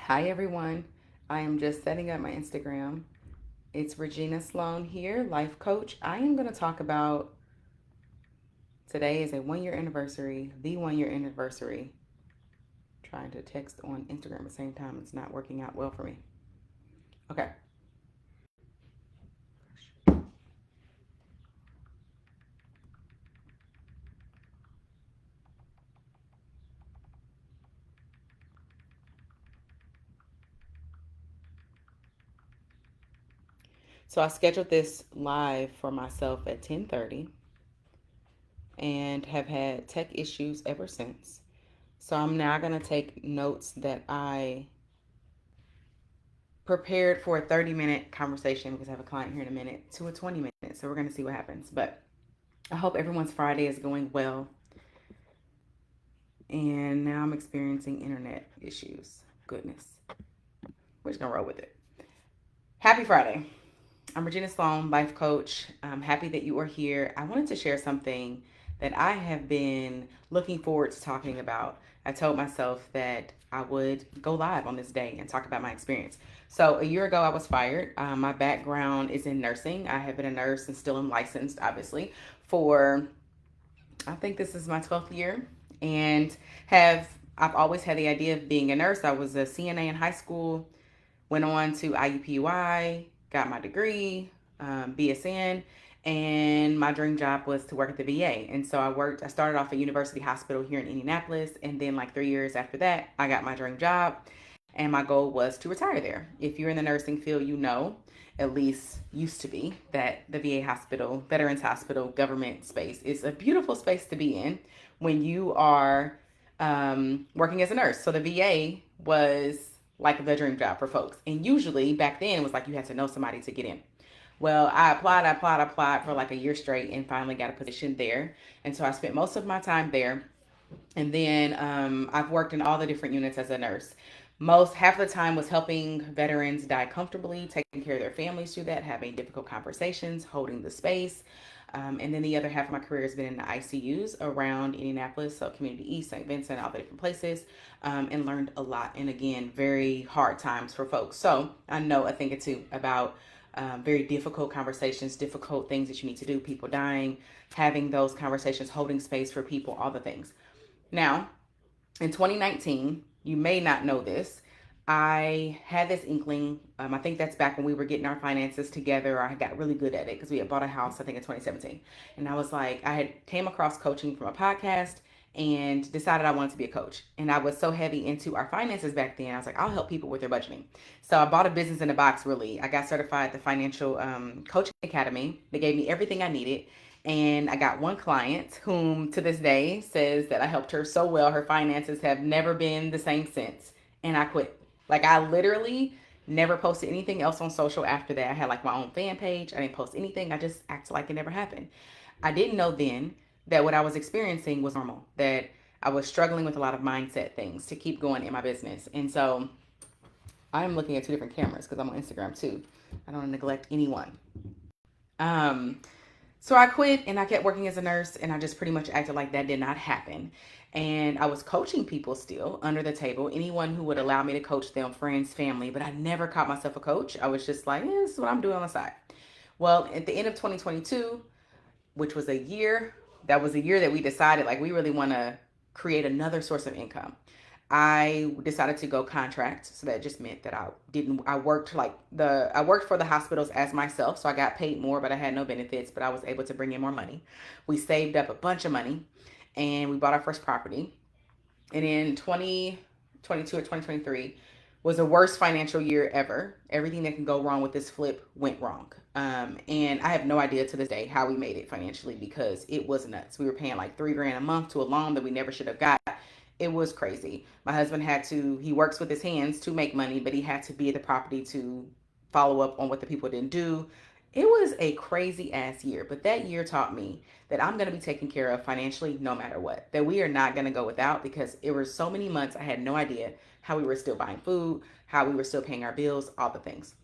Hi everyone. I am just setting up my Instagram. It's Regina Sloan here, life coach. I am going to talk about today is a 1 year anniversary, the 1 year anniversary. Trying to text on Instagram at the same time, it's not working out well for me. Okay. So I scheduled this live for myself at 10:30 and have had tech issues ever since. So I'm now going to take notes that I prepared for a 30-minute conversation because I have a client here in a minute to a 20 minutes. So we're going to see what happens. But I hope everyone's Friday is going well. And now I'm experiencing internet issues. Goodness. We're just going to roll with it. Happy Friday. I'm Regina Sloan, life coach. I'm happy that you are here. I wanted to share something that I have been looking forward to talking about. I told myself that I would go live on this day and talk about my experience. So, a year ago, I was fired. My background is in nursing. I have been a nurse and still am licensed, obviously, for I think this is my 12th year and have I've always had the idea of being a nurse. I was a CNA in high school, went on to IUPUI, got my degree, BSN, and my dream job was to work at the VA. And so I started off at University Hospital here in Indianapolis, and then like 3 years after that, I got my dream job, and my goal was to retire there. If you're in the nursing field, you know, at least used to be, that the VA hospital, Veterans Hospital, government space is a beautiful space to be in when you are working as a nurse. So the VA was like the dream job for folks. And usually back then it was like you had to know somebody to get in. Well, I applied for like a year straight and finally got a position there. And so I spent most of my time there. And then I've worked in all the different units as a nurse. Most half of the time was helping veterans die comfortably, taking care of their families through that, having difficult conversations, holding the space. And then the other half of my career has been in the ICUs around Indianapolis, so Community East, St. Vincent, all the different places, and learned a lot. And again, very hard times for folks. So I know a thing or two about very difficult conversations, difficult things that you need to do, people dying, having those conversations, holding space for people, all the things. Now, in 2019, you may not know this. I had this inkling. I think that's back when we were getting our finances together. I got really good at it because we had bought a house, I think, in 2017. And I was like, I had came across coaching from a podcast and decided I wanted to be a coach. And I was so heavy into our finances back then. I was like, I'll help people with their budgeting. So I bought a business in a box, really. I got certified at the Financial Coaching Academy. They gave me everything I needed. And I got one client whom to this day says that I helped her so well. Her finances have never been the same since. And I quit. Like I literally never posted anything else on social after that. I had like my own fan page. I didn't post anything. I just acted like it never happened. I didn't know then that what I was experiencing was normal, that I was struggling with a lot of mindset things to keep going in my business. And so I'm looking at two different cameras because I'm on Instagram too. I don't neglect anyone. Um, so I quit and I kept working as a nurse and I just pretty much acted like that did not happen. And I was coaching people still under the table, anyone who would allow me to coach them, friends, family, but I never caught myself a coach. I was just like, this is what I'm doing on the side. Well, at the end of 2022, which was a year, that was a year that we decided like we really want to create another source of income. I decided to go contract, so that just meant that I worked I worked for the hospitals as myself, so I got paid more, but I had no benefits, but I was able to bring in more money. We saved up a bunch of money and we bought our first property. And in 2022 or 2023 was the worst financial year ever. Everything that can go wrong with this flip went wrong. And I have no idea to this day how we made it financially because it was nuts. We were paying like 3 grand a month to a loan that we never should have got. It was crazy. My husband he works with his hands to make money, but he had to be at the property to follow up on what the people didn't do. It was a crazy ass year, but that year taught me that I'm going to be taken care of financially no matter what. That we are not going to go without because it were so many months I had no idea how we were still buying food, how we were still paying our bills, all the things.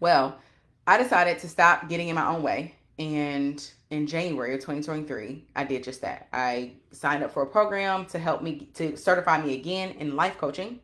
Well, I decided to stop getting in my own way. And in January of 2023, I did just that. I signed up for a program to help me to certify me again in life coaching.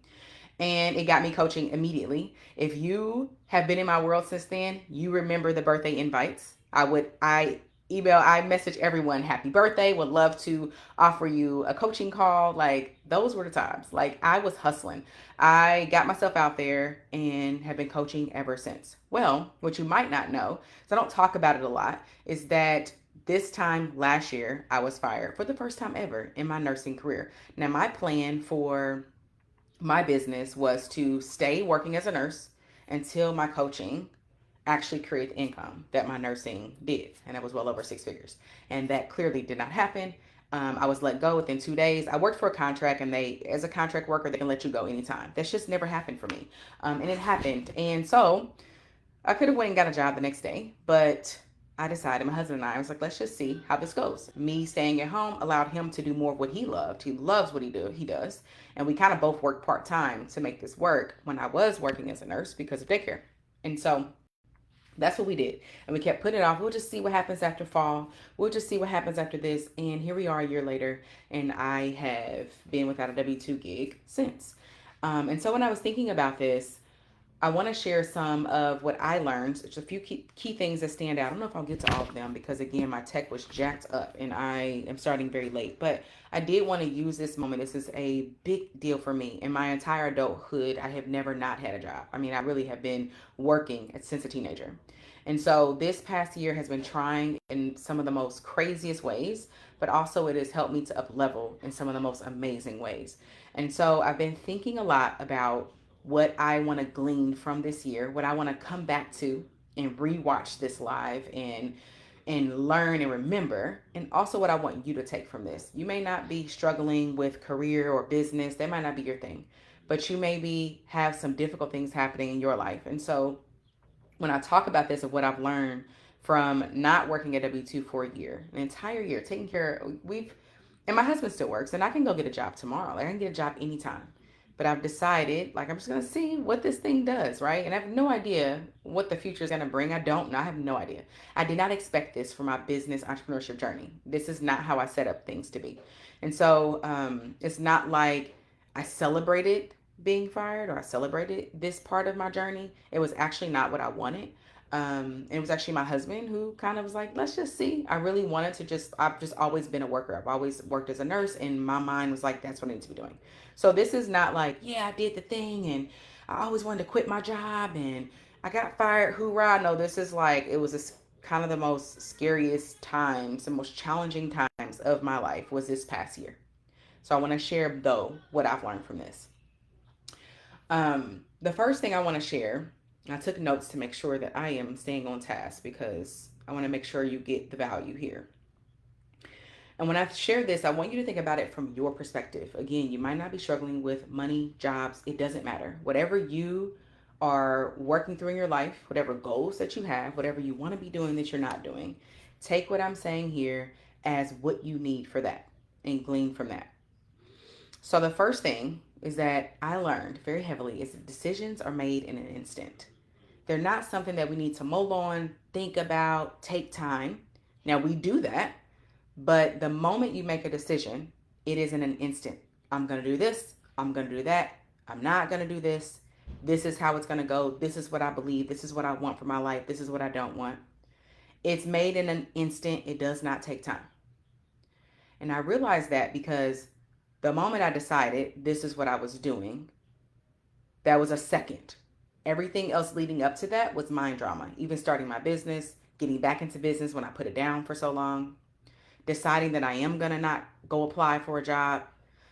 And it got me coaching immediately. If you have been in my world since then, you remember the birthday invites. I message everyone happy birthday, would love to offer you a coaching call. Like those were the times. Like I was hustling. I got myself out there and have been coaching ever since. Well, what you might not know, so I don't talk about it a lot, is that this time last year I was fired for the first time ever in my nursing career. Now my plan for my business was to stay working as a nurse until my coaching actually create the income that my nursing did. And it was well over six figures. And that clearly did not happen. I was let go within 2 days. I worked for a contract, and as a contract worker, they can let you go anytime. That's just never happened for me. And it happened. And so I could have went and got a job the next day, but I decided, my husband and I was like, let's just see how this goes. Me staying at home allowed him to do more of what he loved. He loves what he does. And we kind of both worked part-time to make this work when I was working as a nurse because of daycare. And so that's what we did. And we kept putting it off. We'll just see what happens after fall. We'll just see what happens after this. And here we are a year later, and I have been without a W-2 gig since. And so when I was thinking about this, I want to share some of what I learned. There's a few key things that stand out. I don't know if I'll get to all of them because, again, my tech was jacked up and I am starting very late. But I did want to use this moment. This is a big deal for me. In my entire adulthood, I have never not had a job. I mean, I really have been working since a teenager. And so this past year has been trying in some of the most craziest ways, but also it has helped me to up level in some of the most amazing ways. And so I've been thinking a lot about what I want to glean from this year, what I want to come back to and rewatch this live and learn and remember, and also what I want you to take from this. You may not be struggling with career or business, that might not be your thing, but you maybe have some difficult things happening in your life. And so when I talk about this of what I've learned from not working at W2 for a year, an entire year, taking care, and my husband still works, and I can go get a job tomorrow. Like I can get a job anytime. But I've decided, like, I'm just going to see what this thing does, right? And I have no idea what the future is going to bring. I don't know. I have no idea. I did not expect this for my business entrepreneurship journey. This is not how I set up things to be. And so it's not like I celebrated being fired or I celebrated this part of my journey. It was actually not what I wanted. It was actually my husband who kind of was like, let's just see. I really wanted to I've just always been a worker. I've always worked as a nurse, and my mind was like, that's what I need to be doing. So this is not like, yeah, I did the thing and I always wanted to quit my job and I got fired. Hoorah. No, this is like, it was kind of the most scariest times, the most challenging times of my life was this past year. So I want to share, though, what I've learned from this. The first thing I want to share, I took notes to make sure that I am staying on task because I want to make sure you get the value here. And when I share this, I want you to think about it from your perspective. Again, you might not be struggling with money, jobs, it doesn't matter. Whatever you are working through in your life, whatever goals that you have, whatever you want to be doing that you're not doing, take what I'm saying here as what you need for that and glean from that. So the first thing is that I learned very heavily is that decisions are made in an instant. They're not something that we need to mull on, think about, take time. Now we do that, but the moment you make a decision, it is in an instant. I'm going to do this. I'm going to do that. I'm not going to do this. This is how it's going to go. This is what I believe. This is what I want for my life. This is what I don't want. It's made in an instant. It does not take time. And I realized that because the moment I decided this is what I was doing, that was a second. Everything else leading up to that was mind drama. Even starting my business, getting back into business when I put it down for so long, deciding that I am going to not go apply for a job.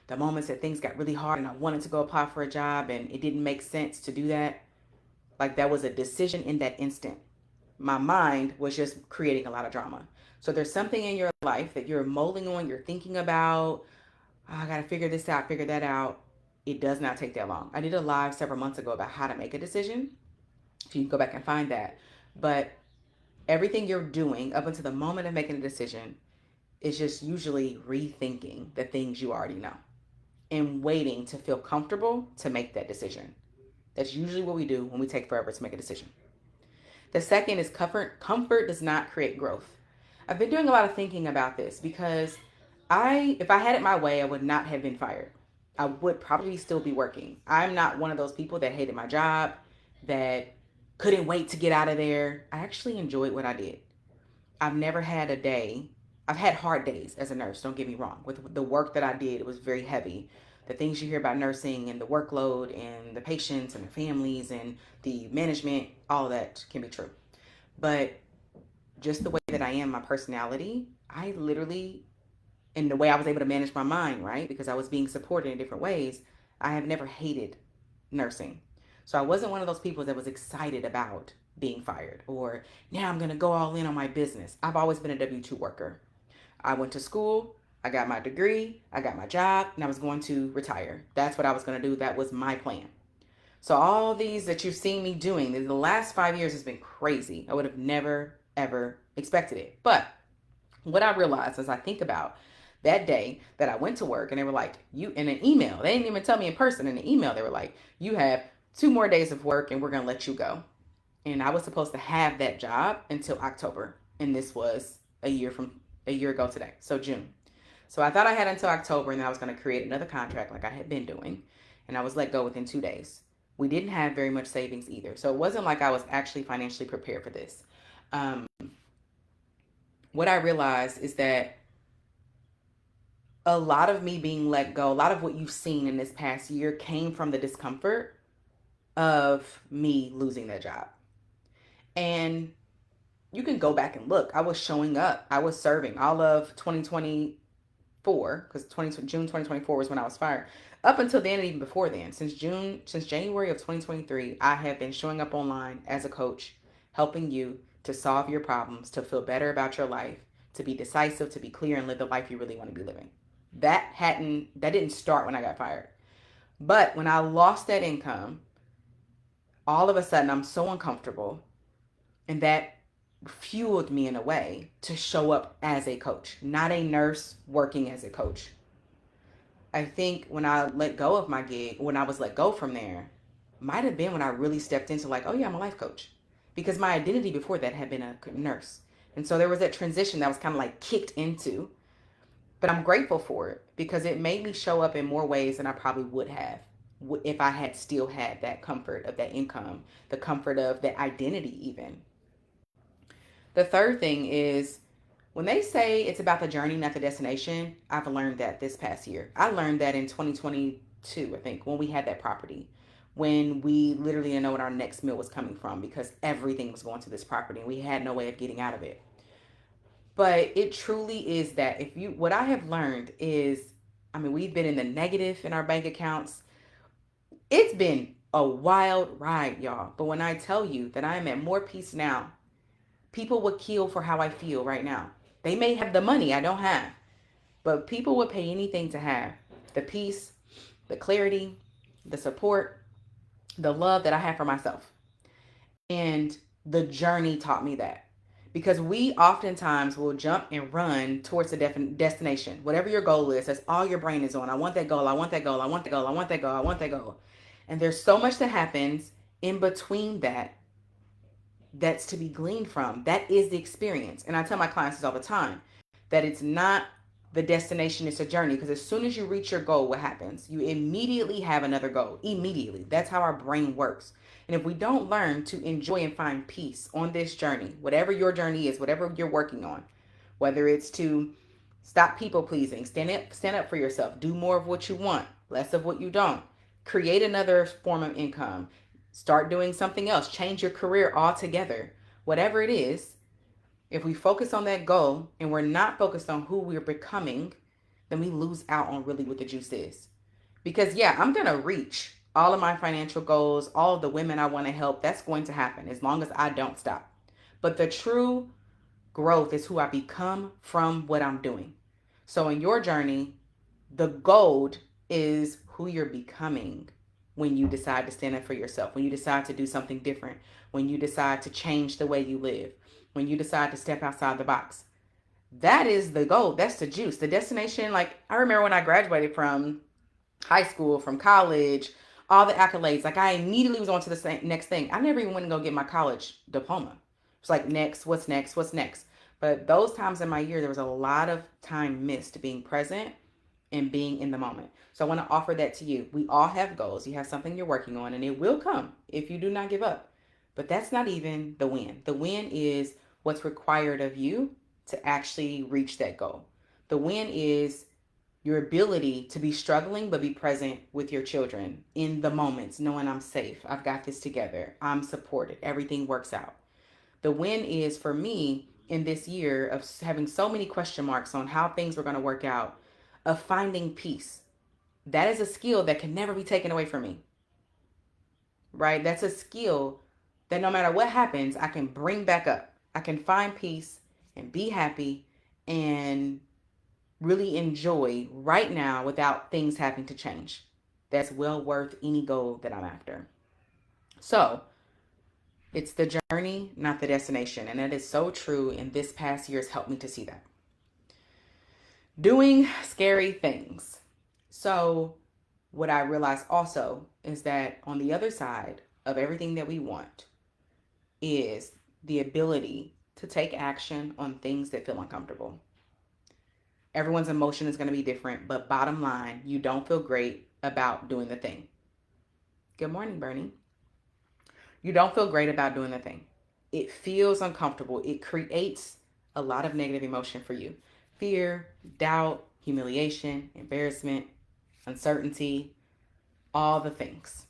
The moments that things got really hard and I wanted to go apply for a job and it didn't make sense to do that. Like that was a decision in that instant. My mind was just creating a lot of drama. So there's something in your life that you're mulling on, you're thinking about, oh, I got to figure this out, figure that out. It does not take that long. I did a live several months ago about how to make a decision. So you can go back and find that. But everything you're doing up until the moment of making a decision is just usually rethinking the things you already know and waiting to feel comfortable to make that decision. That's usually what we do when we take forever to make a decision. The second is comfort. Comfort does not create growth. I've been doing a lot of thinking about this because if I had it my way, I would not have been fired. I would probably still be working. I'm not one of those people that hated my job, that couldn't wait to get out of there. I actually enjoyed what I did. I've never had a day. I've had hard days as a nurse, don't get me wrong. With the work that I did, it was very heavy. The things you hear about nursing and the workload and the patients and the families and the management, all of that can be true. But just the way that I am, my personality, I literally, and the way I was able to manage my mind, right? Because I was being supported in different ways, I have never hated nursing. So I wasn't one of those people that was excited about being fired or now I'm going to go all in on my business. I've always been a W 2 worker. I went to school, I got my degree, I got my job, and I was going to retire. That's what I was going to do. That was my plan. So all these that you've seen me doing in the last 5 years has been crazy. I would have never, ever expected it. But what I realized as I think about that day that I went to work and they were like, you in an email, they didn't even tell me in person. In an email, they were like, you have 2 more days of work and we're going to let you go. And I was supposed to have that job until October. And this was a year ago today. So June. So I thought I had until October and then I was going to create another contract like I had been doing. And I was let go within 2 days. We didn't have very much savings either. So it wasn't like I was actually financially prepared for this. Um, what I realized is that a lot of me being let go, a lot of what you've seen in this past year came from the discomfort of me losing that job. And you can go back and look. I was showing up. I was serving all of 2024 because June 2024 was when I was fired. Up until then and even before then, since January of 2023, I have been showing up online as a coach, helping you to solve your problems, to feel better about your life, to be decisive, to be clear and live the life you really want to be living. That didn't start when I got fired. But when I lost that income, all of a sudden I'm so uncomfortable, and that fueled me in a way to show up as a coach, not a nurse working as a coach. I think when I let go of my gig, when I was let go from there, might have been when I really stepped into like, oh yeah, I'm a life coach. Because my identity before that had been a nurse. And so there was that transition that was kind of like kicked into. But I'm grateful for it because it made me show up in more ways than I probably would have if I had still had that comfort of that income, the comfort of that identity, even. The third thing is when they say it's about the journey, not the destination, I've learned that this past year. I learned that in 2022, I think, when we had that property, when we literally didn't know what our next meal was coming from because everything was going to this property and we had no way of getting out of it. But it truly is that what I have learned is, I mean, we've been in the negative in our bank accounts. It's been a wild ride, y'all. But when I tell you that I am at more peace now, people would kill for how I feel right now. They may have the money I don't have, but people would pay anything to have the peace, the clarity, the support, the love that I have for myself. And the journey taught me that. Because we oftentimes will jump and run towards the destination. Whatever your goal is, that's all your brain is on. I want that goal. I want that goal. I want that goal. I want that goal. I want that goal. And there's so much that happens in between that's to be gleaned from. That is the experience. And I tell my clients this all the time, that it's not the destination, it's a journey. Because as soon as you reach your goal, what happens? You immediately have another goal. Immediately. That's how our brain works. And if we don't learn to enjoy and find peace on this journey, whatever your journey is, whatever you're working on, whether it's to stop people pleasing, stand up for yourself, do more of what you want, less of what you don't, create another form of income, start doing something else, change your career altogether, whatever it is, if we focus on that goal and we're not focused on who we're becoming, then we lose out on really what the juice is. Because yeah, I'm going to reach all of my financial goals, all of the women I want to help. That's going to happen as long as I don't stop. But the true growth is who I become from what I'm doing. So in your journey, the gold is who you're becoming when you decide to stand up for yourself, when you decide to do something different, when you decide to change the way you live, when you decide to step outside the box. That is the goal. That's the juice. The destination, like I remember when I graduated from high school, from college, all the accolades. Like I immediately was on to the next thing. I never even went to go get my college diploma. It's like next, what's next, what's next. But those times in my year, there was a lot of time missed being present and being in the moment. So I want to offer that to you. We all have goals. You have something you're working on, and it will come if you do not give up. But that's not even the win. The win is what's required of you to actually reach that goal. The win is your ability to be struggling but be present with your children in the moments, knowing I'm safe, I've got this together, I'm supported, everything works out. The win is for me in this year of having so many question marks on how things were going to work out, of finding peace. That is a skill that can never be taken away from me, right? That's a skill that no matter what happens, I can bring back up. I can find peace and be happy and really enjoy right now without things having to change. That's well worth any goal that I'm after. So it's the journey, not the destination. And that is so true. And this past year has helped me to see that. Doing scary things. So what I realized also is that on the other side of everything that we want is the ability to take action on things that feel uncomfortable. Everyone's emotion is going to be different, but bottom line, you don't feel great about doing the thing. Good morning, Bernie. You don't feel great about doing the thing. It feels uncomfortable. It creates a lot of negative emotion for you. Fear, doubt, humiliation, embarrassment, uncertainty, all the things.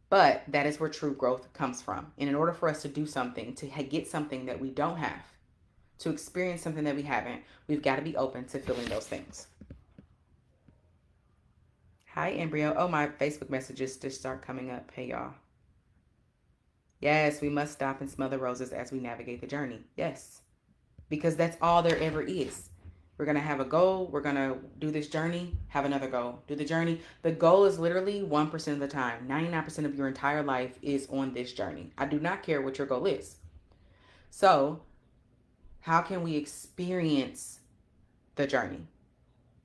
But that is where true growth comes from. And in order for us to do something, to get something that we don't have, to experience something that we haven't, we've got to be open to feeling those things. Hi, Embryo. Oh, my Facebook messages just start coming up. Hey, y'all. Yes, we must stop and smell the roses as we navigate the journey. Yes, because that's all there ever is. We're going to have a goal. We're going to do this journey, have another goal, do the journey. The goal is literally 1% of the time. 99% of your entire life is on this journey. I do not care what your goal is. So how can we experience the journey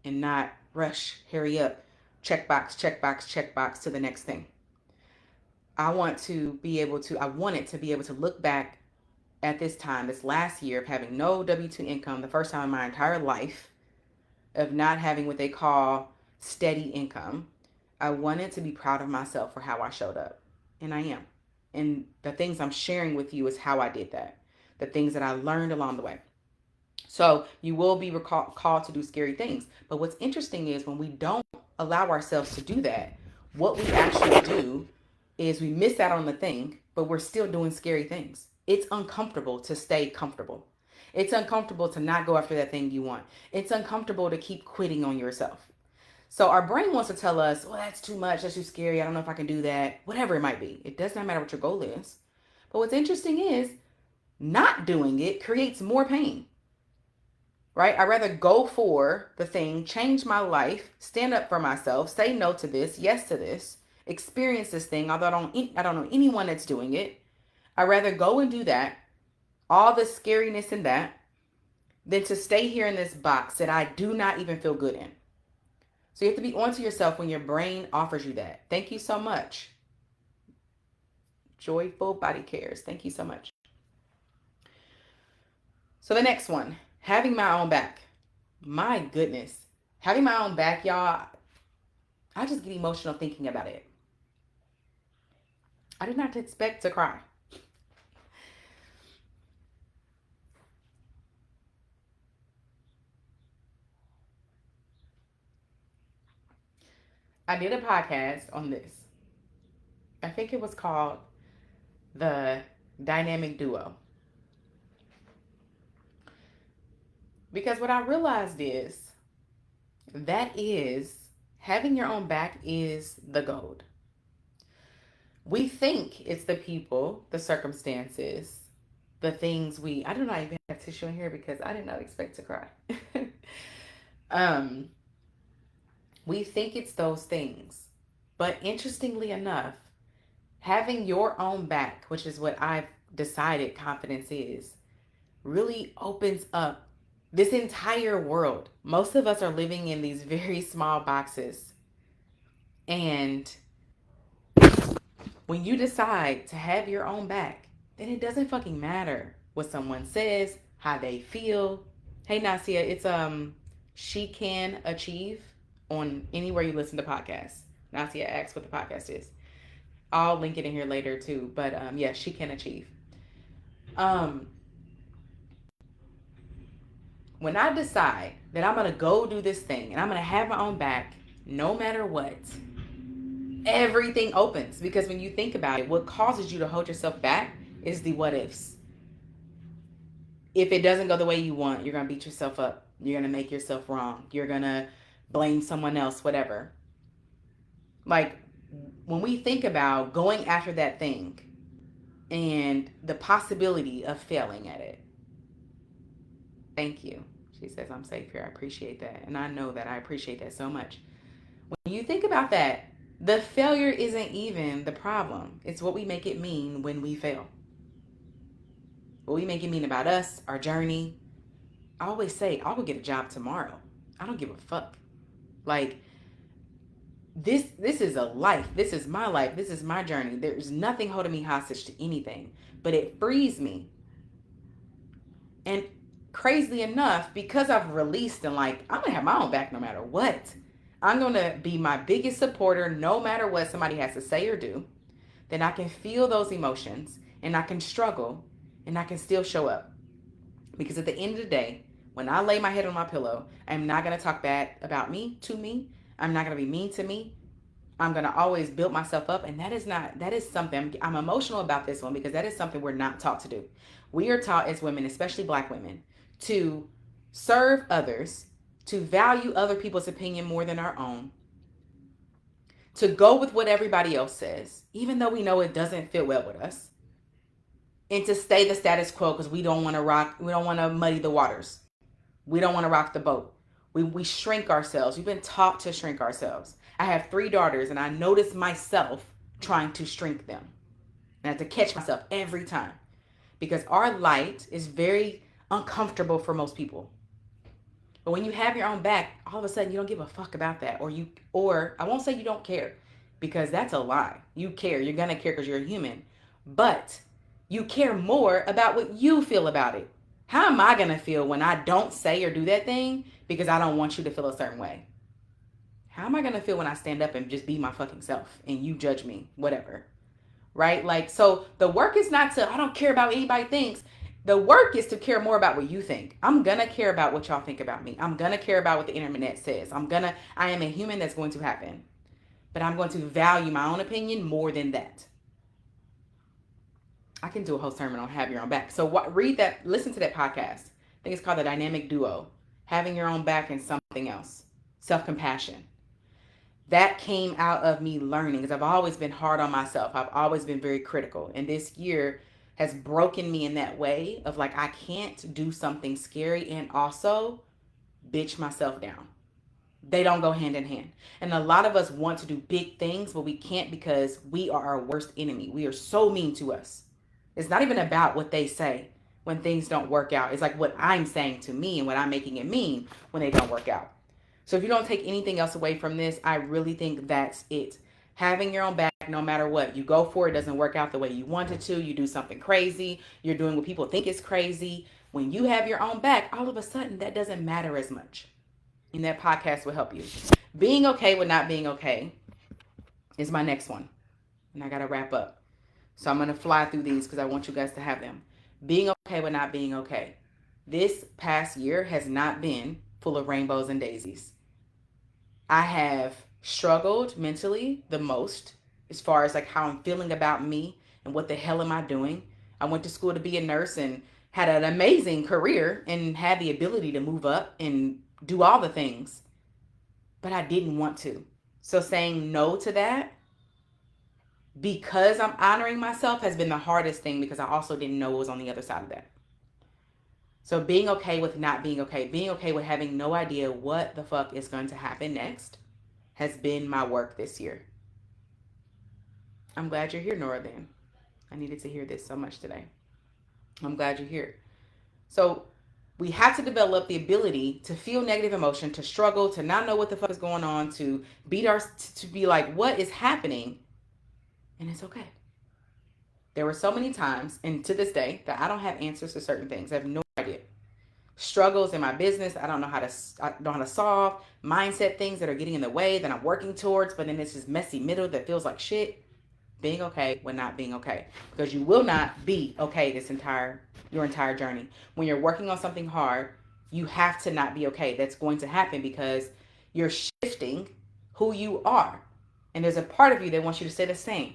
and not rush, hurry up, checkbox, checkbox, checkbox to the next thing? I wanted to be able to look back at this time, this last year of having no W-2 income, the first time in my entire life of not having what they call steady income. I wanted to be proud of myself for how I showed up. And I am. And the things I'm sharing with you is how I did that. The things that I learned along the way. So you will be called to do scary things. But what's interesting is when we don't allow ourselves to do that, what we actually do is we miss out on the thing, but we're still doing scary things. It's uncomfortable to stay comfortable. It's uncomfortable to not go after that thing you want. It's uncomfortable to keep quitting on yourself. So our brain wants to tell us, well, that's too much. That's too scary. I don't know if I can do that. Whatever it might be. It does not matter what your goal is. But what's interesting is not doing it creates more pain, right? I'd rather go for the thing, change my life, stand up for myself, say no to this, yes to this, experience this thing, although I don't know anyone that's doing it. I'd rather go and do that, all the scariness in that, than to stay here in this box that I do not even feel good in. So you have to be onto yourself when your brain offers you that. Thank you so much. Joyful Body Cares. Thank you so much. So the next one, having my own back. My goodness. Having my own back, y'all, I just get emotional thinking about it. I did not expect to cry. I did a podcast on this. I think it was called The Dynamic Duo. Because what I realized is having your own back is the gold. We think it's the people, the circumstances, the things I do not even have tissue in here because I did not expect to cry. We think it's those things. But interestingly enough, having your own back, which is what I've decided confidence is, really opens up this entire world. Most of us are living in these very small boxes. And when you decide to have your own back, then it doesn't fucking matter what someone says, how they feel. Hey Nasia, it's She Can Achieve. on anywhere you listen to podcasts. Nasia asks what the podcast is. I'll link it in here later too. But yeah, she can achieve. Um, when I decide that I'm gonna go do this thing and I'm gonna have my own back, no matter what, everything opens. Because when you think about it, what causes you to hold yourself back is the what ifs. If it doesn't go the way you want, you're gonna beat yourself up. You're gonna make yourself wrong. You're gonna blame someone else, whatever. Like when we think about going after that thing and the possibility of failing at it. Thank you. She says, I'm safe here. I appreciate that. And I know that I appreciate that so much. When you think about that, the failure isn't even the problem. It's what we make it mean when we fail. What we make it mean about us, our journey. I always say, I will get a job tomorrow. I don't give a fuck. Like, this is a life. This is my life. This is my journey. There's nothing holding me hostage to anything. But it frees me. And crazily enough, because I've released and like, I'm going to have my own back no matter what. I'm going to be my biggest supporter no matter what somebody has to say or do. Then I can feel those emotions and I can struggle and I can still show up. Because at the end of the day, when I lay my head on my pillow, I'm not going to talk bad about me to me. I'm not going to be mean to me. I'm going to always build myself up. And that is something, I'm emotional about this one because that is something we're not taught to do. We are taught as women, especially Black women, to serve others, to value other people's opinion more than our own, to go with what everybody else says, even though we know it doesn't fit well with us, and to stay the status quo because we don't want to muddy the waters. We don't want to rock the boat. We shrink ourselves. We've been taught to shrink ourselves. I have 3 daughters and I notice myself trying to shrink them. And I have to catch myself every time because our light is very uncomfortable for most people. But when you have your own back, all of a sudden you don't give a fuck about that. Or I won't say you don't care because that's a lie. You care. You're going to care because you're a human. But you care more about what you feel about it. How am I going to feel when I don't say or do that thing because I don't want you to feel a certain way? How am I going to feel when I stand up and just be my fucking self and you judge me? Whatever. Right? Like, so the work is not I don't care about what anybody thinks. The work is to care more about what you think. I'm going to care about what y'all think about me. I'm going to care about what the internet says. I am a human. That's going to happen. But I'm going to value my own opinion more than that. I can do a whole sermon on have your own back. So listen to that podcast. I think it's called The Dynamic Duo. Having your own back and something else. Self-compassion. That came out of me learning because I've always been hard on myself. I've always been very critical. And this year has broken me in that way of like, I can't do something scary and also bitch myself down. They don't go hand in hand. And a lot of us want to do big things, but we can't because we are our worst enemy. We are so mean to us. It's not even about what they say when things don't work out. It's like what I'm saying to me and what I'm making it mean when they don't work out. So if you don't take anything else away from this, I really think that's it. Having your own back no matter what. You go for it, doesn't work out the way you wanted to. You do something crazy. You're doing what people think is crazy. When you have your own back, all of a sudden that doesn't matter as much. And that podcast will help you. Being okay with not being okay is my next one. And I got to wrap up. So I'm going to fly through these because I want you guys to have them. Being okay with not being okay. This past year has not been full of rainbows and daisies. I have struggled mentally the most as far as like how I'm feeling about me and what the hell am I doing. I went to school to be a nurse and had an amazing career and had the ability to move up and do all the things. But I didn't want to. So saying no to that because I'm honoring myself has been the hardest thing because I also didn't know what was on the other side of that. So being okay with not being okay, being okay with having no idea what the fuck is going to happen next has been my work this year. I'm glad you're here, Nora, then. I needed to hear this so much today. I'm glad you're here. So we have to develop the ability to feel negative emotion, to struggle, to not know what the fuck is going on, to be like, what is happening? And it's okay. There were so many times, and to this day, that I don't have answers to certain things. I have no idea. struggles in my business. I don't know how to solve mindset things that are getting in the way that I'm working towards, but then it's this messy middle that feels like shit. Being okay when not being okay, because you will not be okay your entire journey. When you're working on something hard, you have to not be okay. That's going to happen because you're shifting who you are, and there's a part of you that wants you to stay the same.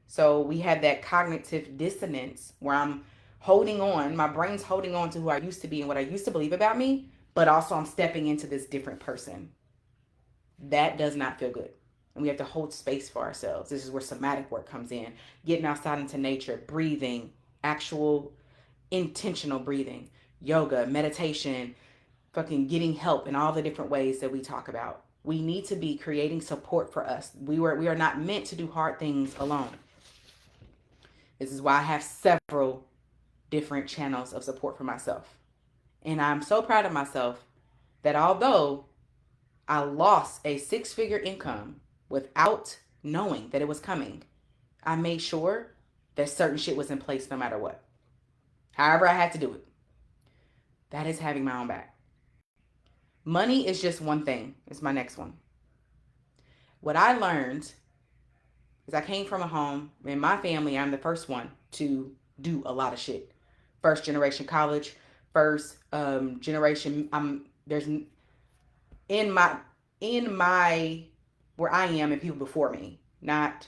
So we have that cognitive dissonance where my brain's holding on to who I used to be and what I used to believe about me, but also I'm stepping into this different person. That does not feel good. And we have to hold space for ourselves. This is where somatic work comes in. Getting outside into nature, breathing, actual intentional breathing, yoga, meditation, fucking getting help in all the different ways that we talk about. We need to be creating support for us. We are not meant to do hard things alone. This is why I have several different channels of support for myself. And I'm so proud of myself that although I lost a 6-figure income without knowing that it was coming, I made sure that certain shit was in place no matter what. However, I had to do it. That is having my own back. Money is just one thing. It's my next one. What I learned is I came from a home, in my family, I'm the first one to do a lot of shit. First generation college, first generation. There's in my where I am and people before me. Not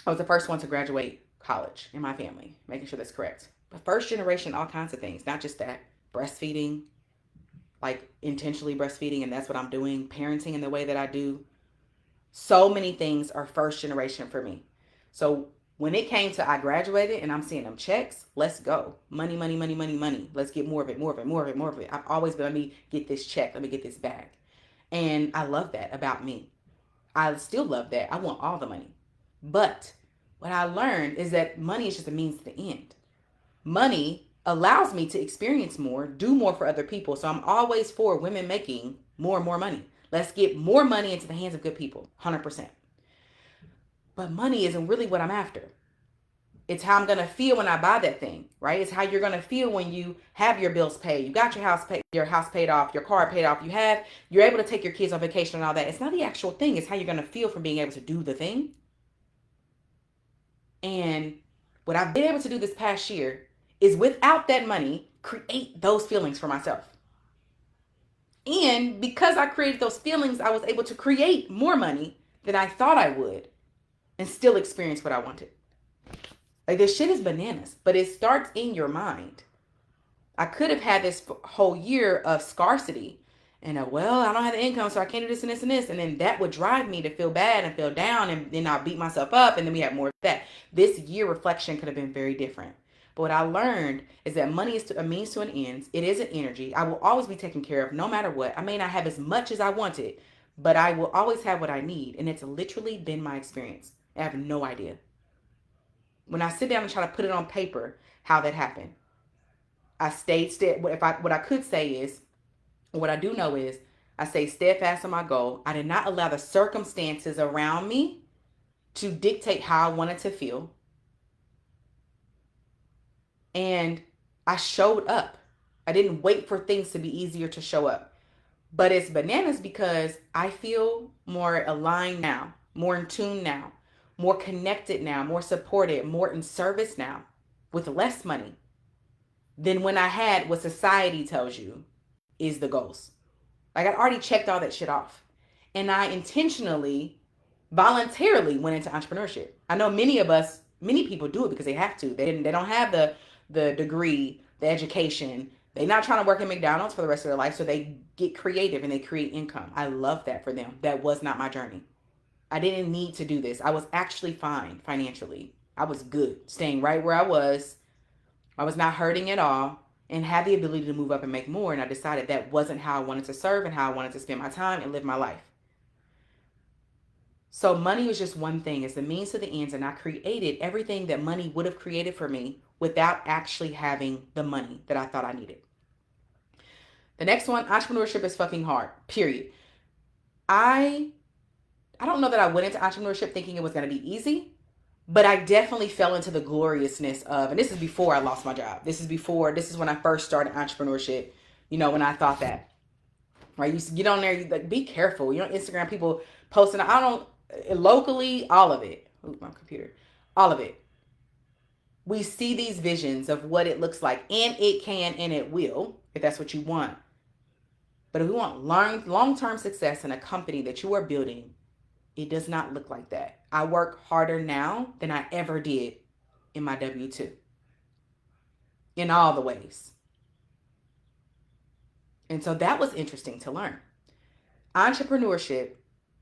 I was the first one to graduate college in my family, making sure that's correct. But first generation, all kinds of things, not just that. Breastfeeding, like intentionally breastfeeding, and that's what I'm doing. Parenting in the way that I do. So many things are first generation for me. So when it came to I graduated and I'm seeing them checks, let's go. Money, money, money, money, money. Let's get more of it, more of it, more of it, more of it. I've always been, let me get this check, let me get this bag. And I love that about me. I still love that. I want all the money. But what I learned is that money is just a means to the end. Money allows me to experience more, do more for other people. So I'm always for women making more and more money. Let's get more money into the hands of good people, 100%. But money isn't really what I'm after. It's how I'm going to feel when I buy that thing, right? It's how you're going to feel when you have your bills paid. You got your house paid off, your car paid off. You're able to take your kids on vacation and all that. It's not the actual thing. It's how you're going to feel from being able to do the thing. And what I've been able to do this past year is without that money, create those feelings for myself. And because I created those feelings, I was able to create more money than I thought I would and still experience what I wanted. Like, this shit is bananas, but it starts in your mind. I could have had this whole year of scarcity and well, I don't have the income, so I can't do this and this and this. And then that would drive me to feel bad and feel down, and then I'll beat myself up, and then we have more of that. This year reflection could have been very different. But what I learned is that money is a means to an end. It is an energy. I will always be taken care of no matter what. I may not have as much as I wanted, but I will always have what I need. And it's literally been my experience. I have no idea. When I sit down and try to put it on paper, how that happened, I stayed what I could say is, what I do know is, I stayed steadfast on my goal. I did not allow the circumstances around me to dictate how I wanted to feel. And I showed up. I didn't wait for things to be easier to show up. But it's bananas because I feel more aligned now, more in tune now, more connected now, more supported, more in service now, with less money than when I had what society tells you is the goals. Like, I'd already checked all that shit off. And I intentionally, voluntarily went into entrepreneurship. I know many people do it because they have to. They don't have the degree, the education. They're not trying to work at McDonald's for the rest of their life, so they get creative and they create income. I love that for them. That was not my journey. I didn't need to do this. I was actually fine financially. I was good, staying right where I was. I was not hurting at all and had the ability to move up and make more. And I decided that wasn't how I wanted to serve and how I wanted to spend my time and live my life. So money was just one thing. It's the means to the ends. And I created everything that money would have created for me without actually having the money that I thought I needed. The next one, entrepreneurship is fucking hard, period. I don't know that I went into entrepreneurship thinking it was going to be easy, But I definitely fell into the gloriousness of, and this is before I lost my job. This is when I first started entrepreneurship. When I thought that, right? You get on there, you like, be careful. Instagram people posting, I don't, locally, all of it. Ooh, my computer. All of it. We see these visions of what it looks like, and it can and it will, if that's what you want. But if we want long-term success in a company that you are building, it does not look like that. I work harder now than I ever did in my W-2 in all the ways. And so that was interesting to learn. Entrepreneurship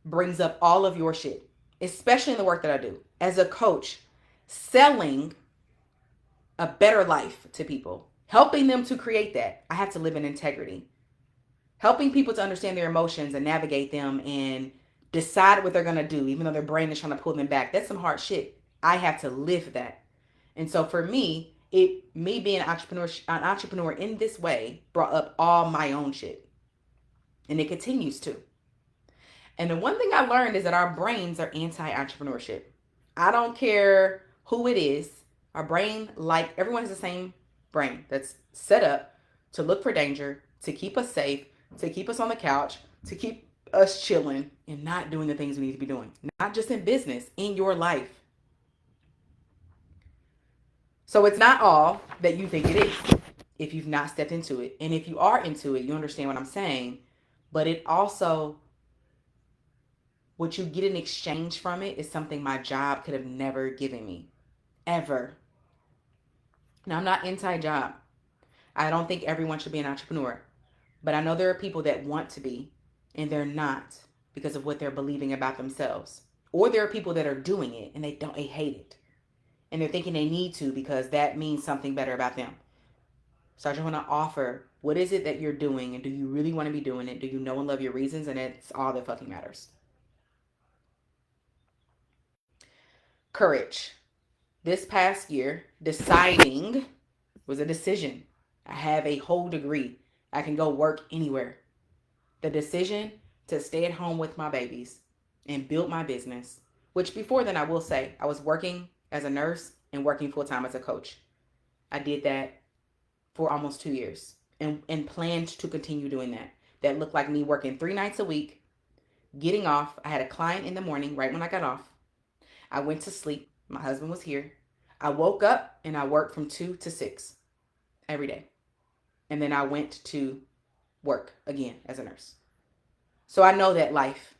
brings up all of your shit, especially in the work that I do. As a coach, selling a better life to people, helping them to create that, I have to live in integrity. Helping people to understand their emotions and navigate them and decide what they're going to do, even though their brain is trying to pull them back. That's some hard shit. I have to live that. And so for me, me being an entrepreneur in this way brought up all my own shit. And it continues to. And the one thing I learned is that our brains are anti-entrepreneurship. I don't care who it is. Our brain, like everyone has the same brain that's set up to look for danger, to keep us safe, to keep us on the couch, to keep us chilling and not doing the things we need to be doing. Not just in business, in your life. So it's not all that you think it is if you've not stepped into it. And if you are into it, you understand what I'm saying. But it also, what you get in exchange from it is something my job could have never given me. Ever. Now, I'm not anti-job. I don't think everyone should be an entrepreneur. But I know there are people that want to be, and they're not because of what they're believing about themselves. Or there are people that are doing it and they hate it. And they're thinking they need to because that means something better about them. So I just want to offer, what is it that you're doing, and do you really want to be doing it? Do you know and love your reasons? And it's all that fucking matters. Courage. This past year, deciding was a decision. I have a whole degree. I can go work anywhere. The decision to stay at home with my babies and build my business, which before then I will say I was working as a nurse and working full time as a coach. I did that for almost 2 years and planned to continue doing that. That looked like me working 3 nights a week, getting off. I had a client in the morning right when I got off. I went to sleep. My husband was here. I woke up and I worked from 2 to 6 every day. And then I went to work again as a nurse. So I know that life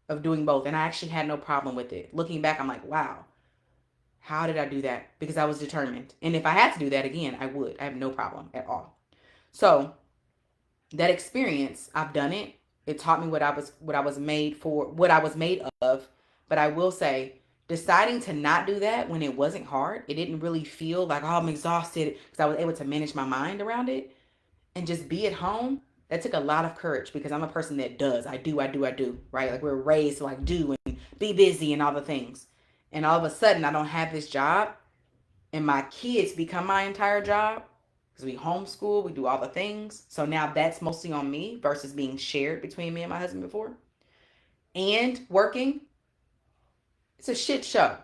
of doing both. And I actually had no problem with it. Looking back, I'm like, wow, how did I do that? Because I was determined. And if I had to do that again, I would. I have no problem at all. So that experience, I've done it. It taught me what I was made for, what I was made of. But I will say, deciding to not do that when it wasn't hard, it didn't really feel like, oh, I'm exhausted, because I was able to manage my mind around it and just be at home. That took a lot of courage because I'm a person that does. I do, right? Like we're raised to like do and be busy and all the things. And all of a sudden I don't have this job and my kids become my entire job because we homeschool, we do all the things. So now that's mostly on me versus being shared between me and my husband before. And working, it's a shit show.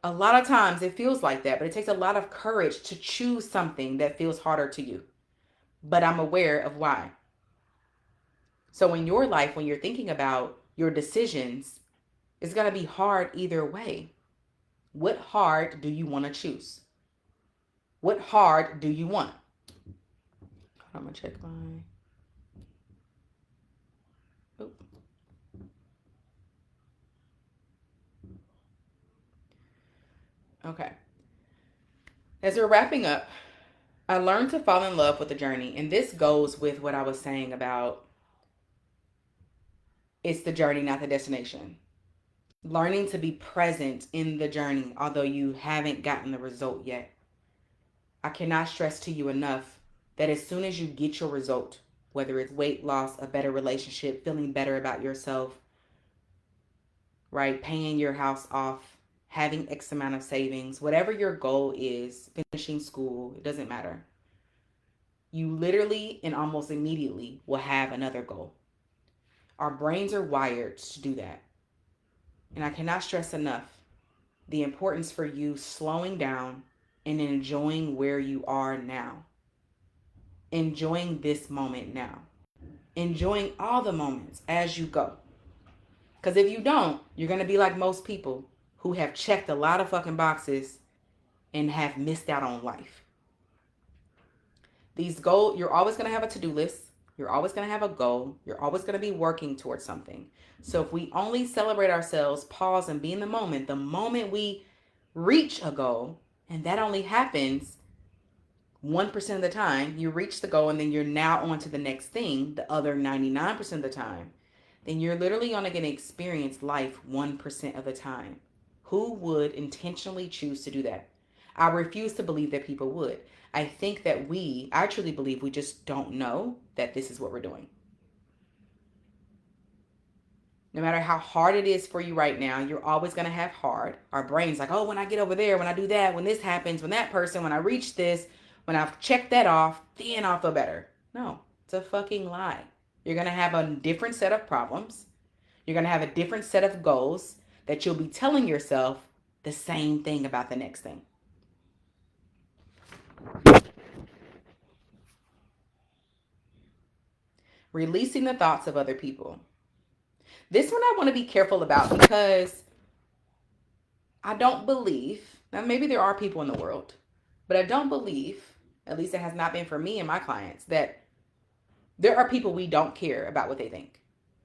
A lot of times it feels like that, but it takes a lot of courage to choose something that feels harder to you. But I'm aware of why. So in your life, when you're thinking about your decisions, it's going to be hard either way. What hard do you want to choose? What hard do you want? I'm going to check my... Oop. Okay. As we're wrapping up, I learned to fall in love with the journey. And this goes with what I was saying about it's the journey, not the destination. Learning to be present in the journey, although you haven't gotten the result yet. I cannot stress to you enough that as soon as you get your result, whether it's weight loss, a better relationship, feeling better about yourself, right? Paying your house off, having X amount of savings, whatever your goal is, finishing school, it doesn't matter. You literally and almost immediately will have another goal. Our brains are wired to do that. And I cannot stress enough, the importance for you slowing down and enjoying where you are now, enjoying this moment now, enjoying all the moments as you go. Because if you don't, you're going to be like most people who have checked a lot of fucking boxes and have missed out on life. These goals, you're always going to have a to-do list. You're always going to have a goal. You're always going to be working towards something. So if we only celebrate ourselves, pause, and be in the moment we reach a goal, and that only happens 1% of the time, you reach the goal and then you're now on to the next thing, the other 99% of the time, then you're literally only going to experience life 1% of the time. Who would intentionally choose to do that? I refuse to believe that people would. I truly believe we just don't know that this is what we're doing. No matter how hard it is for you right now, you're always going to have hard. Our brain's like, oh, when I get over there, when I do that, when this happens, when that person, when I reach this, when I've checked that off, then I'll feel better. No, it's a fucking lie. You're going to have a different set of problems. You're going to have a different set of goals that you'll be telling yourself the same thing about the next thing. Releasing the thoughts of other people. This one I want to be careful about because I don't believe, now maybe there are people in the world, but I don't believe, at least it has not been for me and my clients, that there are people we don't care about what they think.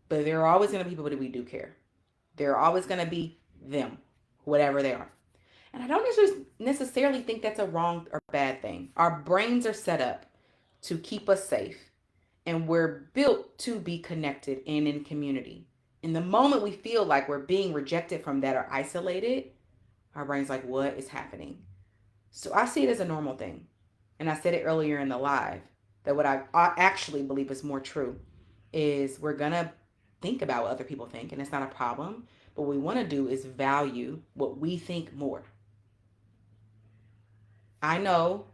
But there are always going to be people that we do care. There are always going to be them, whatever they are. And I don't necessarily think that's a wrong or bad thing. Our brains are set up to keep us safe, and we're built to be connected and in community. In the moment we feel like we're being rejected from that or isolated, our brain's like, what is happening? So I see it as a normal thing. And I said it earlier in the live that what I actually believe is more true is we're going to think about what other people think, and it's not a problem. But what we want to do is value what we think more. I know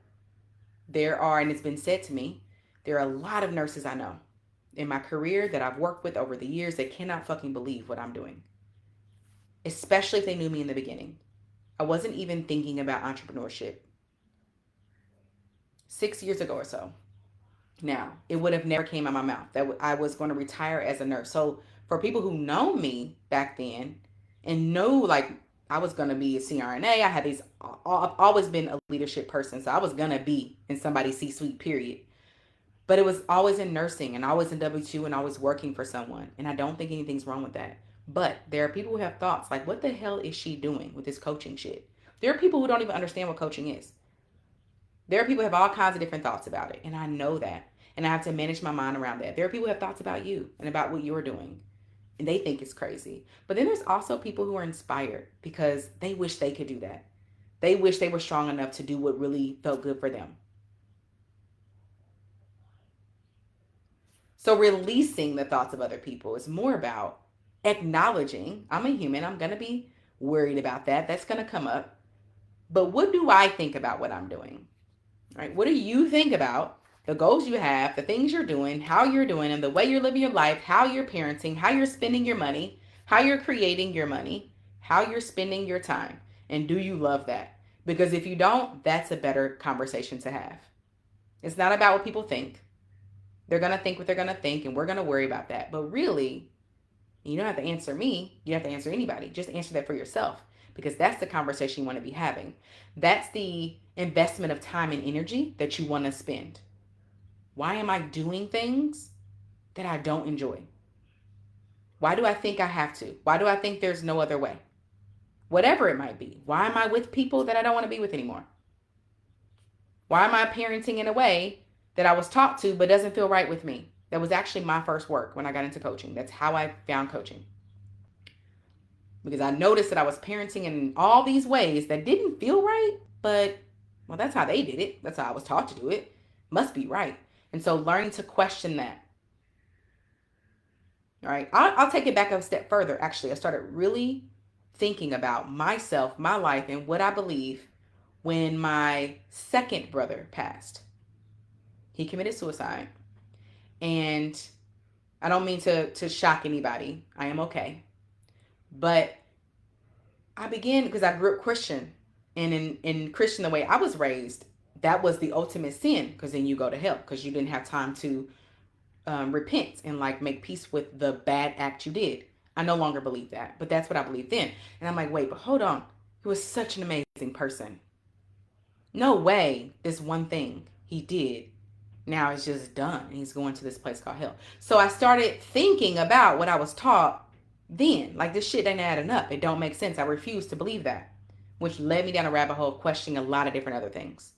there are, and it's been said to me, there are a lot of nurses I know in my career that I've worked with over the years that cannot fucking believe what I'm doing, especially if they knew me in the beginning. I wasn't even thinking about entrepreneurship 6 years ago or so. Now, it would have never came out of my mouth that I was going to retire as a nurse. So for people who know me back then and know like I was going to be a CRNA, I had these, I've always been a leadership person. So I was going to be in somebody's C-suite, period. But it was always in nursing and always in W-2 and always working for someone. And I don't think anything's wrong with that. But there are people who have thoughts like, what the hell is she doing with this coaching shit? There are people who don't even understand what coaching is. There are people who have all kinds of different thoughts about it. And I know that. And I have to manage my mind around that. There are people who have thoughts about you and about what you're doing. And they think it's crazy. But then there's also people who are inspired because they wish they could do that. They wish they were strong enough to do what really felt good for them. So releasing the thoughts of other people is more about acknowledging I'm a human. I'm going to be worried about that. That's going to come up. But what do I think about what I'm doing? Right? What do you think about the goals you have, the things you're doing, how you're doing them, the way you're living your life, how you're parenting, how you're spending your money, how you're creating your money, how you're spending your time? And do you love that? Because if you don't, that's a better conversation to have. It's not about what people think. They're going to think what they're going to think, and we're going to worry about that. But really, you don't have to answer me. You don't have to answer anybody. Just answer that for yourself, because that's the conversation you want to be having. That's the investment of time and energy that you want to spend. Why am I doing things that I don't enjoy? Why do I think I have to? Why do I think there's no other way? Whatever it might be. Why am I with people that I don't want to be with anymore? Why am I parenting in a way that I was taught to but doesn't feel right with me? That was actually my first work when I got into coaching. That's how I found coaching. Because I noticed that I was parenting in all these ways that didn't feel right, but well, that's how they did it. That's how I was taught to do it. Must be right. And so learning to question that. All right. I'll take it back a step further. Actually, I started really thinking about myself, my life, and what I believe when my second brother passed. He committed suicide. And I don't mean to shock anybody. I am okay. But I began because I grew up Christian. And in Christian, the way I was raised, that was the ultimate sin, because then you go to hell because you didn't have time to repent and like make peace with the bad act you did. I no longer believe that, but that's what I believed then. And I'm like, wait, but hold on. He was such an amazing person. No way this one thing he did now is just done. He's going to this place called hell. So I started thinking about what I was taught then. Like, this shit ain't adding up. It don't make sense. I refuse to believe that, which led me down a rabbit hole questioning a lot of different other things.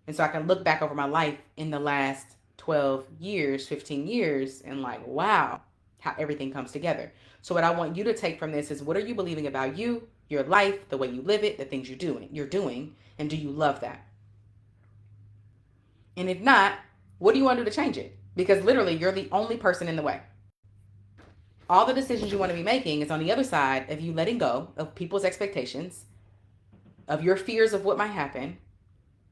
And so I can look back over my life in the last 12 years, 15 years, and like, wow, how everything comes together. So what I want you to take from this is, what are you believing about you, your life, the way you live it, the things you're doing, and do you love that? And if not, what do you want to do to change it? Because literally, you're the only person in the way. All the decisions you want to be making is on the other side of you letting go of people's expectations, of your fears of what might happen,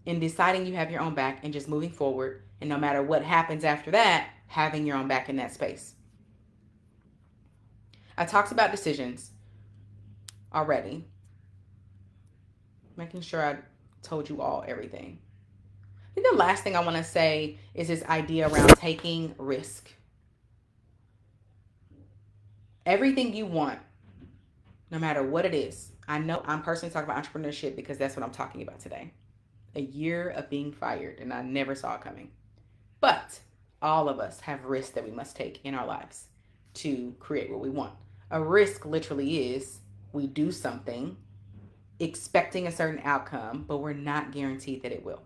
and deciding you have your own back and just moving forward. And no matter what happens after that, having your own back in that space. I talked about decisions already, making sure I told you all everything. I think the last thing I want to say is this idea around taking risk. Everything you want, no matter what it is. I know I'm personally talking about entrepreneurship because that's what I'm talking about today. A year of being fired, and I never saw it coming. But all of us have risks that we must take in our lives to create what we want. A risk literally is we do something expecting a certain outcome, but we're not guaranteed that it will.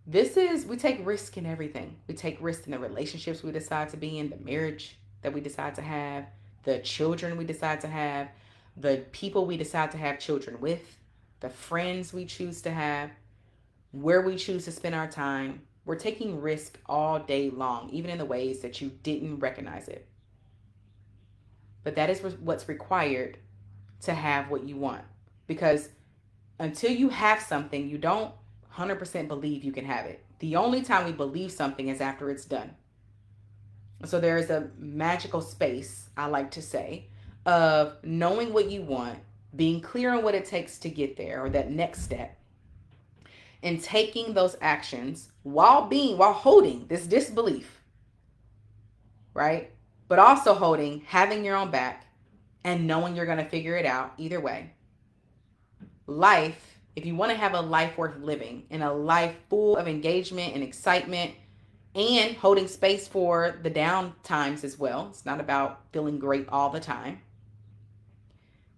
We take risk in everything. We take risk in the relationships we decide to be in, the marriage that we decide to have, the children we decide to have, the people we decide to have children with, the friends we choose to have, where we choose to spend our time. We're taking risk all day long, even in the ways that you didn't recognize it. But that is what's required to have what you want. Because until you have something, you don't 100% believe you can have it. The only time we believe something is after it's done. So there is a magical space, I like to say, of knowing what you want, being clear on what it takes to get there, or that next step, and taking those actions while holding this disbelief, right? But also having your own back and knowing you're going to figure it out either way. Life, if you want to have a life worth living and a life full of engagement and excitement and holding space for the down times as well. It's not about feeling great all the time.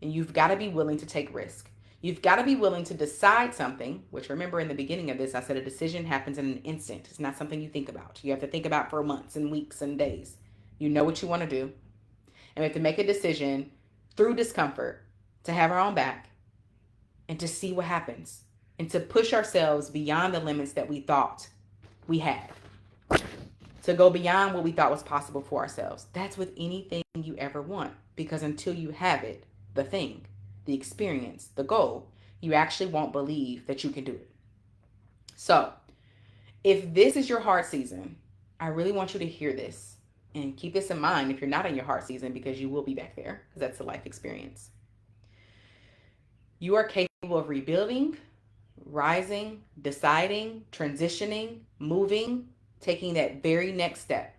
And you've got to be willing to take risk. You've got to be willing to decide something, which, remember, in the beginning of this, I said a decision happens in an instant. It's not something you think about. You have to think about for months and weeks and days. You know what you want to do. And we have to make a decision through discomfort to have our own back and to see what happens and to push ourselves beyond the limits that we thought we had, to go beyond what we thought was possible for ourselves. That's with anything you ever want, because until you have it, the thing, the experience, the goal, you actually won't believe that you can do it. So if this is your hard season, I really want you to hear this and keep this in mind if you're not in your hard season, because you will be back there, because that's a life experience. You are capable of rebuilding, rising, deciding, transitioning, moving, taking that very next step.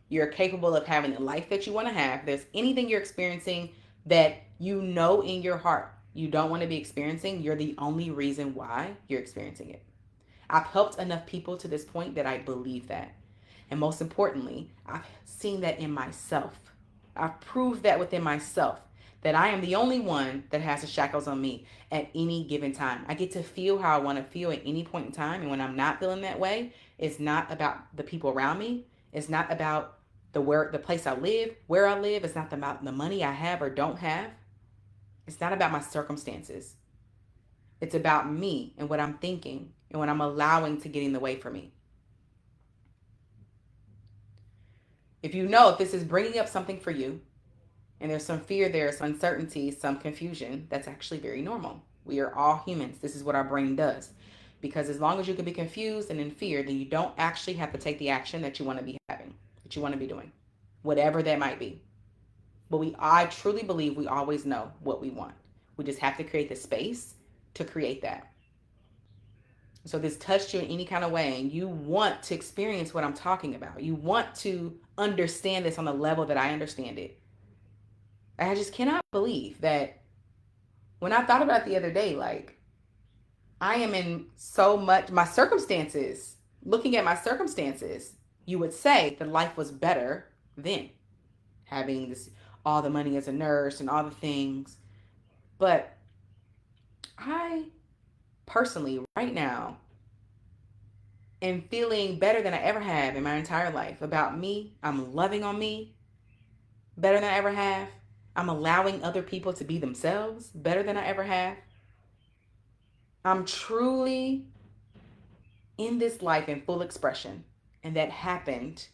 You're capable of having the life that you want to have. If there's anything you're experiencing that you know in your heart you don't want to be experiencing, you're the only reason why you're experiencing it. I've helped enough people to this point that I believe that. And most importantly, I've seen that in myself. I've proved that within myself, that I am the only one that has the shackles on me at any given time. I get to feel how I want to feel at any point in time. And when I'm not feeling that way, it's not about the people around me. It's not about the place I live, where I live. It's not about the money I have or don't have. It's not about my circumstances. It's about me and what I'm thinking and what I'm allowing to get in the way for me. If this is bringing up something for you, and there's some fear there, some uncertainty, some confusion, that's actually very normal. We are all humans. This is what our brain does. Because as long as you can be confused and in fear, then you don't actually have to take the action that you want to be having, that you want to be doing, whatever that might be. But I truly believe we always know what we want. We just have to create the space to create that. So this touched you in any kind of way and you want to experience what I'm talking about. You want to understand this on the level that I understand it. I just cannot believe that when I thought about it the other day, like I am in so much, my circumstances, looking at my circumstances, you would say that life was better then, having this, all the money as a nurse and all the things. But I personally, right now, am feeling better than I ever have in my entire life about me. I'm loving on me better than I ever have. I'm allowing other people to be themselves better than I ever have. I'm truly in this life in full expression. And that happened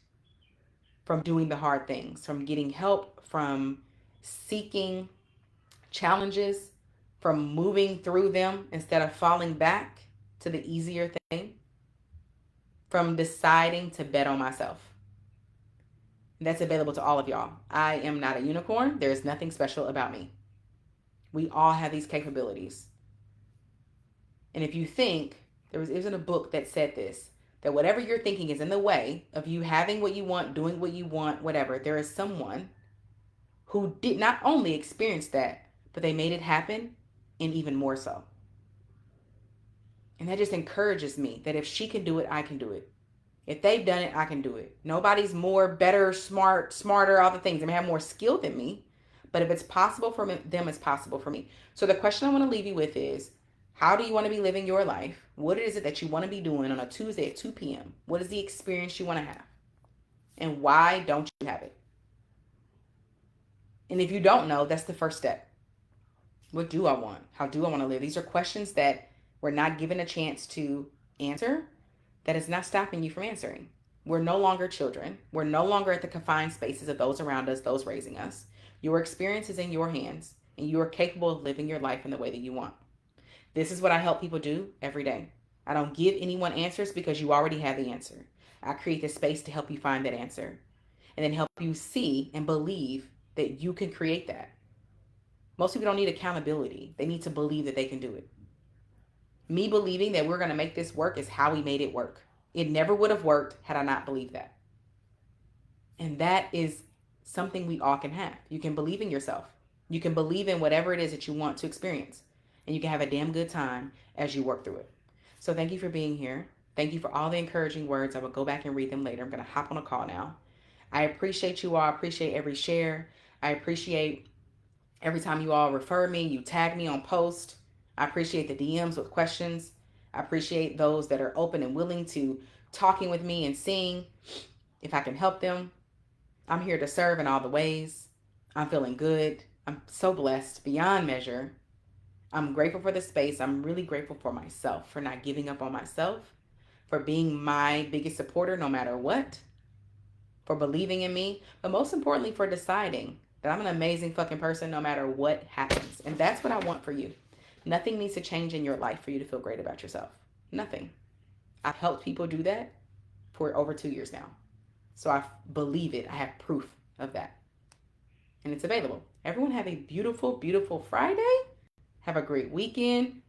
from doing the hard things, from getting help, from seeking challenges, from moving through them instead of falling back to the easier thing, from deciding to bet on myself. That's available to all of y'all. I am not a unicorn. There is nothing special about me. We all have these capabilities. And if you think, isn't a book that said this, that whatever you're thinking is in the way of you having what you want, doing what you want, whatever, there is someone who did not only experience that, but they made it happen and even more so. And that just encourages me that if she can do it, I can do it. If they've done it, I can do it. Nobody's more, better, smarter, all the things. They may have more skill than me, but if it's possible for them, it's possible for me. So the question I want to leave you with is, how do you want to be living your life? What is it that you want to be doing on a Tuesday at 2 p.m.? What is the experience you want to have? And why don't you have it? And if you don't know, that's the first step. What do I want? How do I want to live? These are questions that we're not given a chance to answer. That is not stopping you from answering. We're no longer children. We're no longer at the confined spaces of those around us, those raising us. Your experience is in your hands, and you are capable of living your life in the way that you want. This is what I help people do every day. I don't give anyone answers because you already have the answer. I create the space to help you find that answer and then help you see and believe that you can create that. Most people don't need accountability. They need to believe that they can do it. Me believing that we're going to make this work is how we made it work. It never would have worked had I not believed that. And that is something we all can have. You can believe in yourself. You can believe in whatever it is that you want to experience. And you can have a damn good time as you work through it. So thank you for being here. Thank you for all the encouraging words. I will go back and read them later. I'm going to hop on a call now. I appreciate you all. I appreciate every share. I appreciate every time you all refer me, you tag me on post. I appreciate the DMs with questions. I appreciate those that are open and willing to talking with me and seeing if I can help them. I'm here to serve in all the ways. I'm feeling good. I'm so blessed beyond measure. I'm grateful for the space. I'm really grateful for myself, for not giving up on myself, for being my biggest supporter no matter what, for believing in me, but most importantly, for deciding that I'm an amazing fucking person no matter what happens. And that's what I want for you. Nothing needs to change in your life for you to feel great about yourself. Nothing. I've helped people do that for over 2 years now. So I believe it. I have proof of that. And it's available. Everyone have a beautiful, beautiful Friday. Have a great weekend.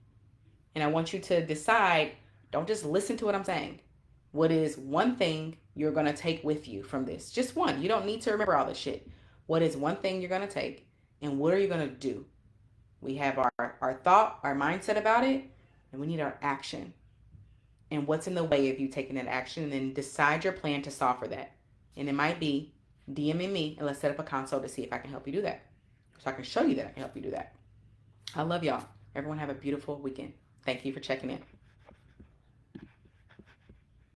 And I want you to decide, don't just listen to what I'm saying. What is one thing you're going to take with you from this? Just one. You don't need to remember all this shit. What is one thing you're going to take? And what are you going to do? We have our thought, our mindset about it, and we need our action. And what's in the way of you taking that action, and then decide your plan to solve for that. And it might be DMing me, and let's set up a consult to see if I can help you do that. So I can show you that I can help you do that. I love y'all. Everyone have a beautiful weekend. Thank you for checking in.